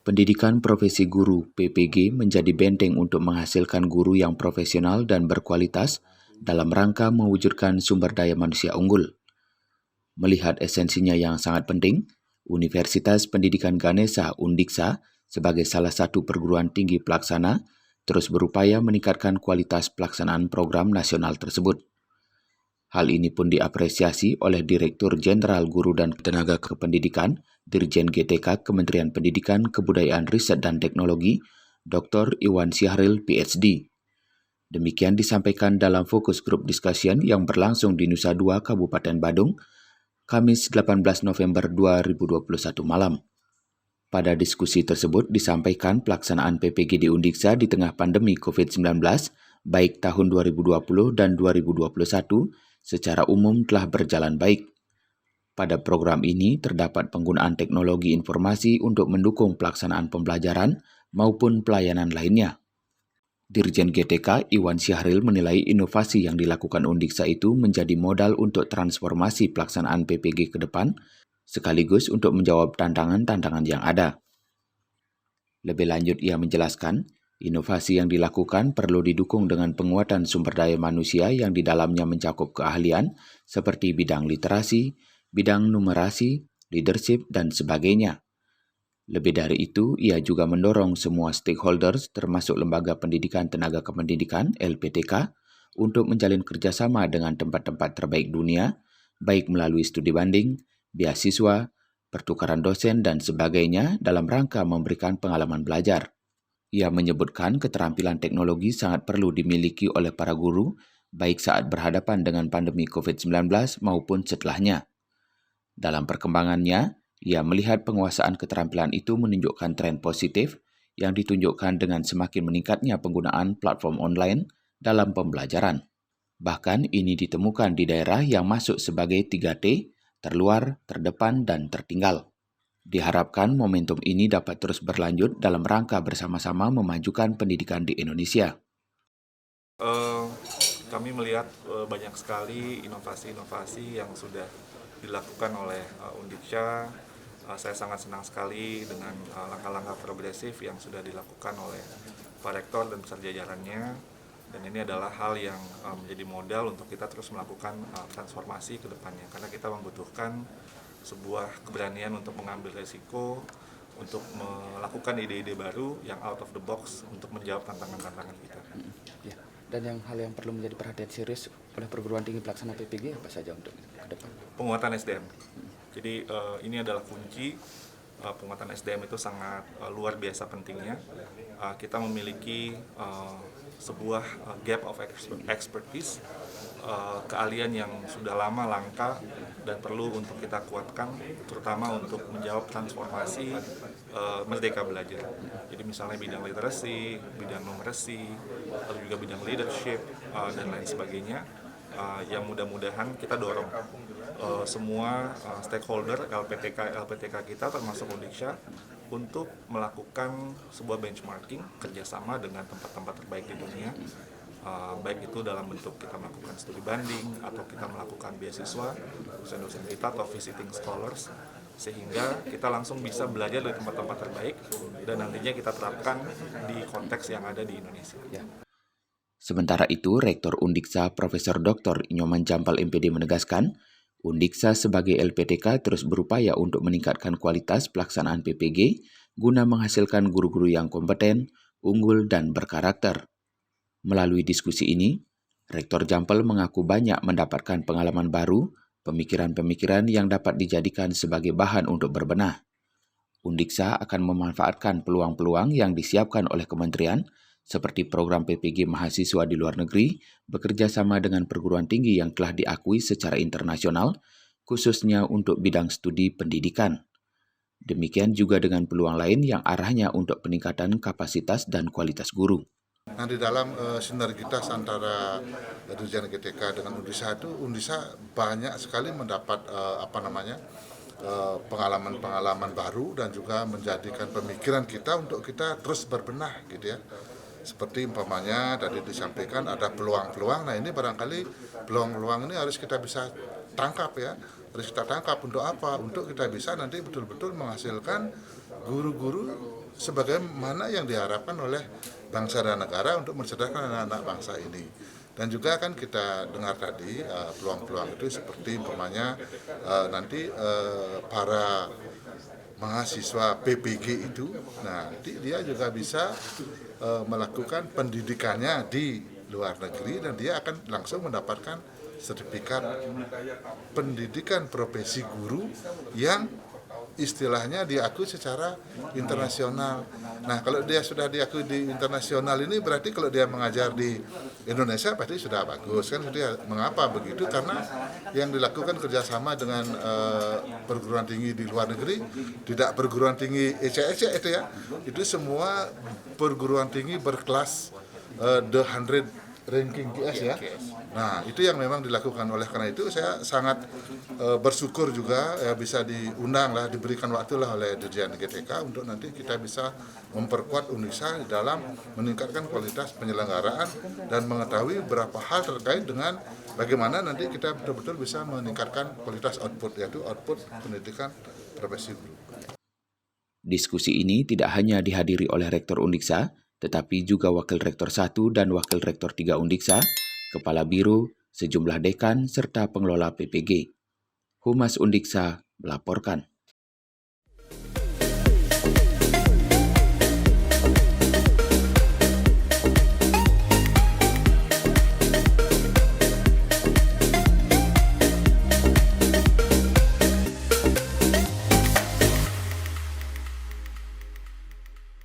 Pendidikan profesi guru (PPG) menjadi benteng untuk menghasilkan guru yang profesional dan berkualitas dalam rangka mewujudkan sumber daya manusia unggul. Melihat esensinya yang sangat penting, Universitas Pendidikan Ganesha Undiksa sebagai salah satu perguruan tinggi pelaksana terus berupaya meningkatkan kualitas pelaksanaan program nasional tersebut. Hal ini pun diapresiasi oleh Direktur Jenderal Guru dan Tenaga Kependidikan, Dirjen GTK Kementerian Pendidikan, Kebudayaan, Riset dan Teknologi, Dr. Iwan Syahril, PhD. Demikian disampaikan dalam fokus group discussion yang berlangsung di Nusa Dua, Kabupaten Badung, Kamis 18 November 2021 malam. Pada diskusi tersebut disampaikan pelaksanaan PPG di Undiksa di tengah pandemi COVID-19, baik tahun 2020 dan 2021, secara umum telah berjalan baik. Pada program ini terdapat penggunaan teknologi informasi untuk mendukung pelaksanaan pembelajaran maupun pelayanan lainnya. Dirjen GTK Iwan Syahril menilai inovasi yang dilakukan Undiksa itu menjadi modal untuk transformasi pelaksanaan PPG ke depan, sekaligus untuk menjawab tantangan-tantangan yang ada. Lebih lanjut ia menjelaskan, inovasi yang dilakukan perlu didukung dengan penguatan sumber daya manusia yang di dalamnya mencakup keahlian seperti bidang literasi, bidang numerasi, leadership, dan sebagainya. Lebih dari itu, ia juga mendorong semua stakeholders termasuk Lembaga Pendidikan Tenaga Kependidikan (LPTK) untuk menjalin kerjasama dengan tempat-tempat terbaik dunia, baik melalui studi banding, beasiswa, pertukaran dosen, dan sebagainya dalam rangka memberikan pengalaman belajar. Ia menyebutkan keterampilan teknologi sangat perlu dimiliki oleh para guru, baik saat berhadapan dengan pandemi COVID-19 maupun setelahnya. Dalam perkembangannya, ia melihat penguasaan keterampilan itu menunjukkan tren positif yang ditunjukkan dengan semakin meningkatnya penggunaan platform online dalam pembelajaran. Bahkan ini ditemukan di daerah yang masuk sebagai 3T, terluar, terdepan, dan tertinggal. Diharapkan momentum ini dapat terus berlanjut dalam rangka bersama-sama memajukan pendidikan di Indonesia. Kami melihat banyak sekali inovasi-inovasi yang sudah dilakukan oleh Undiksa. Saya sangat senang sekali dengan langkah-langkah progresif yang sudah dilakukan oleh Pak Rektor dan beserta jajarannya. Dan ini adalah hal yang menjadi modal untuk kita terus melakukan transformasi ke depannya. Karena kita membutuhkan sebuah keberanian untuk mengambil resiko, untuk melakukan ide-ide baru yang out of the box untuk menjawab tantangan-tantangan kita. Ya. Dan hal yang perlu menjadi perhatian serius oleh perguruan tinggi pelaksana PPG apa saja untuk ke depan? Penguatan SDM. Jadi ini adalah kunci. Penguatan SDM itu sangat luar biasa pentingnya. Kita memiliki sebuah gap of expertise, keahlian yang sudah lama langka dan perlu untuk kita kuatkan, terutama untuk menjawab transformasi merdeka belajar. Jadi misalnya bidang literasi, bidang numerasi, lalu juga bidang leadership dan lain sebagainya. Yang mudah-mudahan kita dorong semua stakeholder LPTK kita termasuk Undiksa untuk melakukan sebuah benchmarking kerjasama dengan tempat-tempat terbaik di dunia, baik itu dalam bentuk kita melakukan studi banding atau kita melakukan beasiswa dosen-dosen kita atau visiting scholars, sehingga kita langsung bisa belajar dari tempat-tempat terbaik dan nantinya kita terapkan di konteks yang ada di Indonesia. Ya. Sementara itu, Rektor Undiksa Profesor Dr. Nyoman Jampal MPD menegaskan, Undiksa sebagai LPTK terus berupaya untuk meningkatkan kualitas pelaksanaan PPG guna menghasilkan guru-guru yang kompeten, unggul, dan berkarakter. Melalui diskusi ini, Rektor Jampal mengaku banyak mendapatkan pengalaman baru, pemikiran-pemikiran yang dapat dijadikan sebagai bahan untuk berbenah. Undiksa akan memanfaatkan peluang-peluang yang disiapkan oleh kementerian, seperti program PPG mahasiswa di luar negeri, bekerja sama dengan perguruan tinggi yang telah diakui secara internasional, khususnya untuk bidang studi pendidikan. Demikian juga dengan peluang lain yang arahnya untuk peningkatan kapasitas dan kualitas guru. Nah, di dalam sinergitas antara Dirjen GTK dengan Undiksa itu, Undiksa banyak sekali mendapat pengalaman-pengalaman baru dan juga menjadikan pemikiran kita untuk kita terus berbenah gitu ya. Seperti umpamanya tadi disampaikan ada peluang-peluang, nah ini barangkali peluang-peluang ini harus kita bisa tangkap ya. harus kita tangkap. Untuk apa? Untuk kita bisa nanti betul-betul menghasilkan guru-guru sebagaimana yang diharapkan oleh bangsa dan negara untuk mencerdaskan anak-anak bangsa ini. Dan juga kan kita dengar tadi peluang-peluang itu seperti umpamanya nanti para mahasiswa PPG itu, nah dia juga bisa melakukan pendidikannya di luar negeri dan dia akan langsung mendapatkan sertifikat pendidikan profesi guru yang istilahnya diakui secara internasional. Nah, kalau dia sudah diakui di internasional ini berarti kalau dia mengajar di Indonesia pasti sudah bagus kan? Mengapa begitu? Karena yang dilakukan kerjasama dengan perguruan tinggi di luar negeri, tidak perguruan tinggi ECEC itu ya, itu semua perguruan tinggi berkelas the 100 ranking QS ya. Nah, itu yang memang dilakukan. Oleh karena itu saya sangat bersyukur juga ya bisa diundang lah, diberikan waktu lah oleh Dirjen GTK untuk nanti kita bisa memperkuat UNISA dalam meningkatkan kualitas penyelenggaraan dan mengetahui beberapa hal terkait dengan bagaimana nanti kita betul-betul bisa meningkatkan kualitas output, yaitu output pendidikan profesi guru. Diskusi ini tidak hanya dihadiri oleh Rektor Undiksa, tetapi juga Wakil Rektor 1 dan Wakil Rektor 3 Undiksa, Kepala Biro, sejumlah dekan, serta pengelola PPG. Humas Undiksa melaporkan.